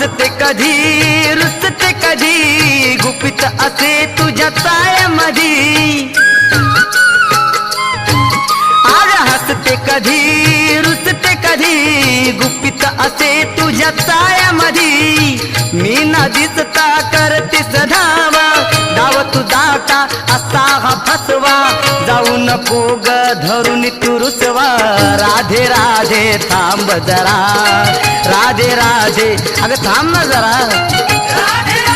हसते कधी रुसते कधी गुपित असे तुझ्या चाळ्यामधी आज हसते कधी रुसते कधी गुपित असे तुझ्या चाळ्यामधी मी ना दिसता करतेस धावा डाव तुझा का असा हा फसवा जाऊ नको ग धरून तू रुसवा राधे राधे थांब जरा राधे राधे अगं थांब ना जरा